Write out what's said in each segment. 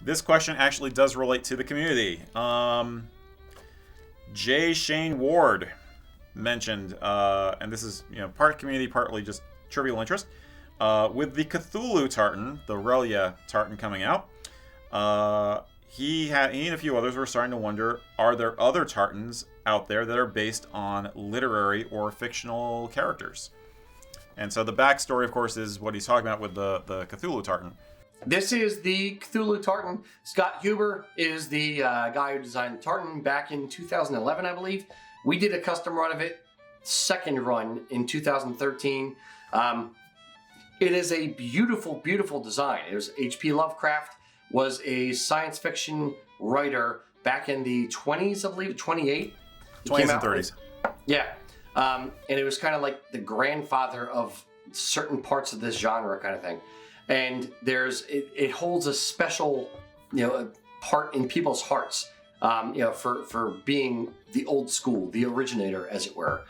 This question actually does relate to the community. J. Shane Ward mentioned, and this is part community, partly just trivial interest, with the Cthulhu Tartan, the Relia Tartan coming out. He and a few others were starting to wonder, are there other Tartans out there that are based on literary or fictional characters? And so the backstory, of course, is what he's talking about with the Cthulhu Tartan. This is the Cthulhu Tartan. Scott Huber is the guy who designed the Tartan back in 2011, I believe. We did a custom run of it, second run in 2013. It is a beautiful, beautiful design. It was H.P. Lovecraft was a science fiction writer back in the 20s, I believe, 28. 20s and 30s. Yeah. And it was kind of like the grandfather of certain parts of this genre kind of thing. And it holds a special, part in people's hearts, for being the old school, the originator, as it were.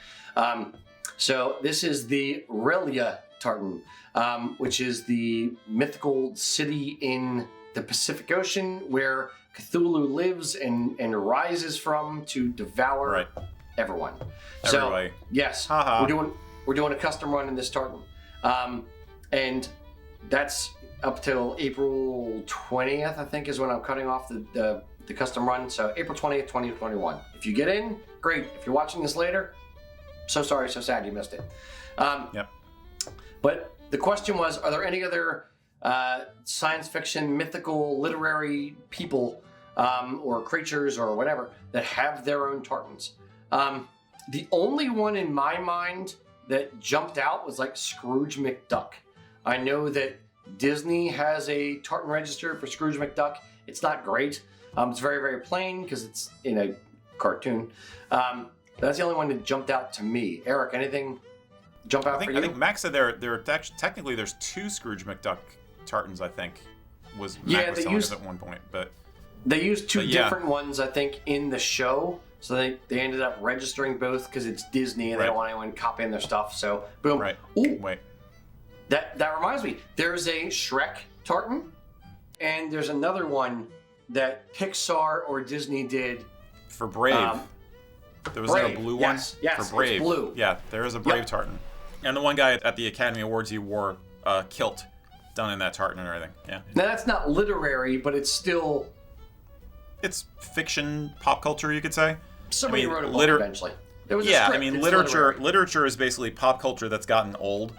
So this is the Relia Tartan, which is the mythical city in the Pacific Ocean where Cthulhu lives and rises from to devour everyone. Everybody. So yes, we're doing a custom run in this Tartan, and that's up till April 20th, I think, is when I'm cutting off the custom run. So April 20th, 2021. If you get in, great. If you're watching this later, so sorry, so sad you missed it. Yep. But the question was, are there any other science fiction, mythical, literary people or creatures or whatever that have their own Tartans? The only one in my mind that jumped out was like Scrooge McDuck. I know that Disney has a Tartan register for Scrooge McDuck. It's not great. It's very, very plain because it's in a cartoon. That's the only one that jumped out to me. Eric, anything jump out for you? I think Max said technically there's two Scrooge McDuck Tartans, I think, was Mac was telling us at one point. But they used two different ones, I think, in the show. So they ended up registering both because it's Disney and they don't want anyone copying their stuff. So boom. Right. Ooh. Wait. That reminds me. There's a Shrek Tartan, and there's another one that Pixar or Disney did for Brave. There was Brave. a blue yes, one yes, for Brave. It's blue. Yeah, there is a Brave Tartan. And the one guy at the Academy Awards, he wore a kilt done in that tartan and everything. Yeah. Now that's not literary, but it's still. It's fiction, pop culture, you could say. Somebody wrote a book eventually. It was a script. I mean, literature is basically pop culture that's gotten old.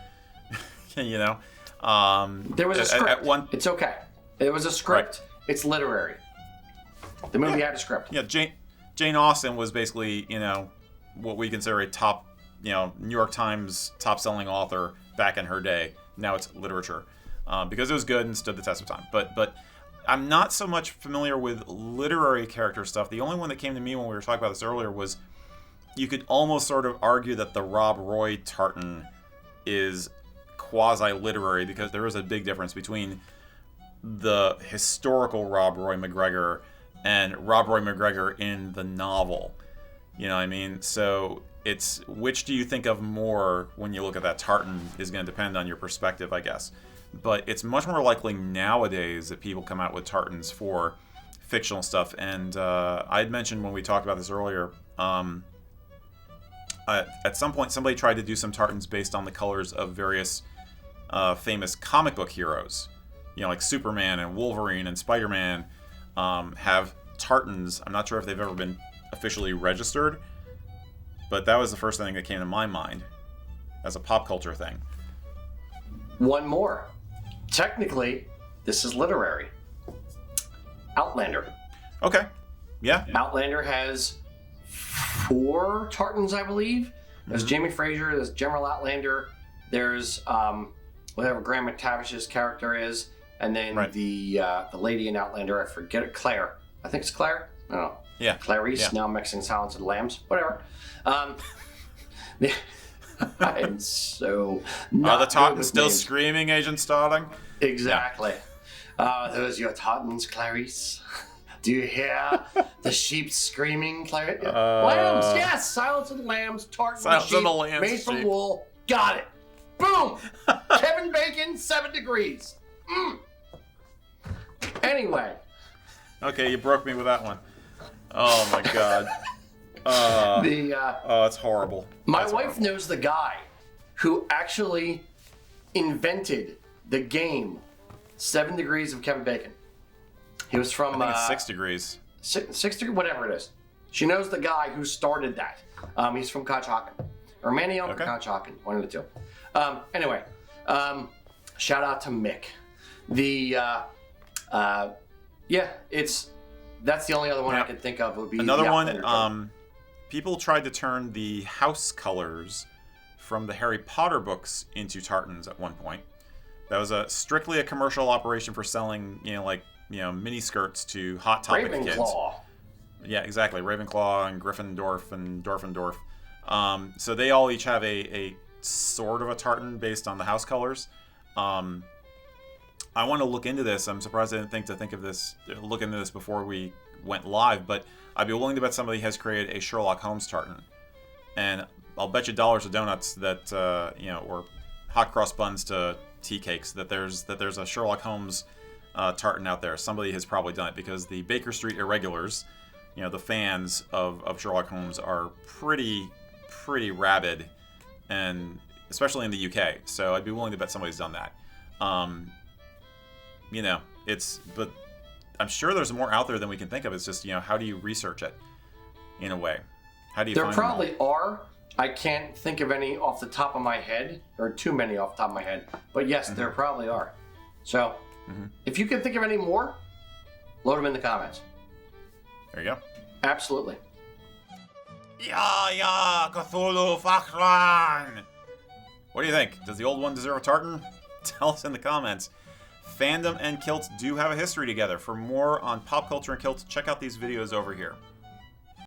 There was a script. It's okay. It was a script. Right. It's literary. The movie had a script. Yeah, Jane Austen was basically, what we consider a top, New York Times top-selling author back in her day. Now it's literature because it was good and stood the test of time. But I'm not so much familiar with literary character stuff. The only one that came to me when we were talking about this earlier was you could almost sort of argue that the Rob Roy Tartan is quasi-literary because there is a big difference between the historical Rob Roy McGregor and Rob Roy McGregor in the novel. You know what I mean? So it's which do you think of more when you look at that Tartan is going to depend on your perspective, I guess. But it's much more likely nowadays that people come out with Tartans for fictional stuff. And I had mentioned when we talked about this earlier, at some point somebody tried to do some Tartans based on the colors of various famous comic book heroes. Like Superman and Wolverine and Spider-Man have Tartans. I'm not sure if they've ever been officially registered, but that was the first thing that came to my mind as a pop culture thing. One more. Technically, this is literary. Outlander. Okay. Yeah. Outlander has 4 Tartans, I believe. There's Jamie Fraser, there's General Outlander, there's whatever Graham McTavish's character is, and then the lady in Outlander, I forget it, Claire. I think it's Claire? I don't know. Yeah. Clarice, yeah. Now I'm mixing Silence of the Lambs. Whatever. I'm so not Are the Tartans still names. screaming, Agent Starling? Exactly. Those are your Tartans, Clarice. Do you hear the sheep screaming, Clarice? Lambs, yes! Silence of the Lambs, Tartan Silence sheep, of the Lambs, made from sheep. wool. Got it. Boom! Kevin Bacon, 7 degrees. Anyway, Okay, you broke me with that one. Oh my god. Oh, it's horrible. My wife knows the guy who actually invented the game 7 Degrees of Kevin Bacon. He was from... I think it's 6 degrees. 6 degrees, whatever it is. She knows the guy who started that. He's from Conshohocken. Or Manioc or Conshohocken, one of the two. Anyway, shout out to Mick. That's the only other one I could think of would be another one. People tried to turn the house colors from the Harry Potter books into tartans at one point. That was strictly a commercial operation for selling, mini skirts to Hot Topic kids. Ravenclaw. Yeah, exactly. Ravenclaw and Gryffindor and Dorfendorf. So they all each have a sort of a tartan based on the house colors. I want to look into this. I'm surprised I didn't look into this before we went live, but I'd be willing to bet somebody has created a Sherlock Holmes tartan. And I'll bet you dollars to donuts that, or hot cross buns to tea cakes, that there's a Sherlock Holmes tartan out there. Somebody has probably done it because the Baker Street Irregulars, the fans of Sherlock Holmes are pretty rabid, and especially in the UK. So I'd be willing to bet somebody's done that. But I'm sure there's more out there than we can think of. It's just, how do you research it in a way? How do you find them? There probably are. I can't think of any off the top of my head, or too many off the top of my head. But yes, there probably are. So, if you can think of any more, load them in the comments. There you go. Absolutely. Yeah, Cthulhu Fakran! What do you think? Does the old one deserve a tartan? Tell us in the comments. Fandom and Kilts do have a history together. For more on pop culture and Kilts, check out these videos over here.